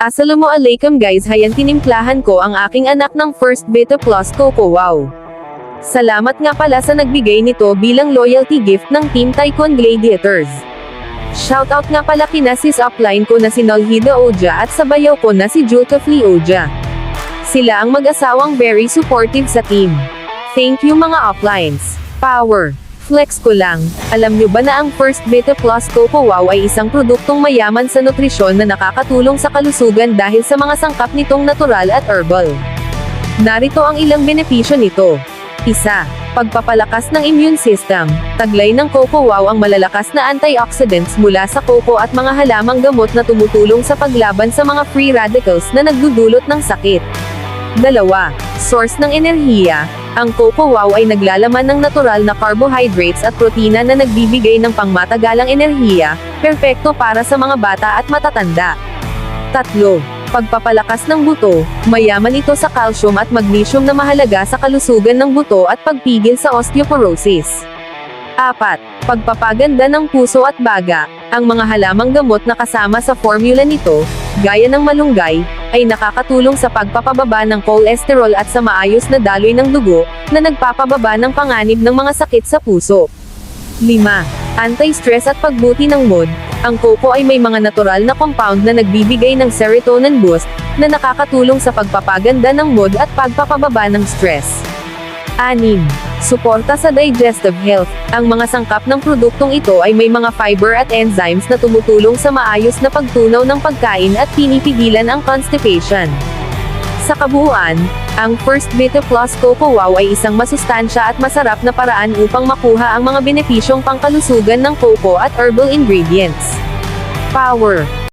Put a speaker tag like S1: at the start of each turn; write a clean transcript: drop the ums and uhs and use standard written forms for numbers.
S1: Assalamualaikum guys, hayan tinimplahan ko ang aking anak ng First Beta Plus Coco Wow. Salamat nga pala sa nagbigay nito bilang loyalty gift ng Team Tycoon Gladiators. Shoutout nga pala kina sis upline ko na si Nolhida Oja at sa bayaw ko na si Julkafli Oja. Sila ang mag-asawang very supportive sa team. Thank you mga uplines. Power. Flex ko lang, alam nyo ba na ang First Beta Plus Coco Wow ay isang produktong mayaman sa nutrisyon na nakakatulong sa kalusugan dahil sa mga sangkap nitong natural at herbal. Narito ang ilang benepisyo nito. 1. Pagpapalakas ng immune system. Taglay ng Coco Wow ang malalakas na antioxidants mula sa coco at mga halamang gamot na tumutulong sa paglaban sa mga free radicals na nagdudulot ng sakit. 2. Source ng enerhiya. Ang Coco Wow ay naglalaman ng natural na carbohydrates at protina na nagbibigay ng pangmatagalang enerhiya, perpekto para sa mga bata at matatanda. 3. Pagpapalakas ng buto. Mayaman ito sa calcium at magnesium na mahalaga sa kalusugan ng buto at pagpigil sa osteoporosis. 4. Pagpapaganda ng puso at baga. Ang mga halamang gamot na kasama sa formula nito, gaya ng malunggay, ay nakakatulong sa pagpapababa ng cholesterol at sa maayos na daloy ng dugo, na nagpapababa ng panganib ng mga sakit sa puso. 5. Anti-stress at pagbuti ng mood. Ang coco ay may mga natural na compound na nagbibigay ng serotonin boost, na nakakatulong sa pagpapaganda ng mood at pagpapababa ng stress. 6. Suporta sa digestive health. Ang mga sangkap ng produktong ito ay may mga fiber at enzymes na tumutulong sa maayos na pagtunaw ng pagkain at pinipigilan ang constipation. Sa kabuuan, ang First Beta Plus Coco Wow ay isang masustansya at masarap na paraan upang makuha ang mga benepisyong pangkalusugan ng coco at herbal ingredients. Power.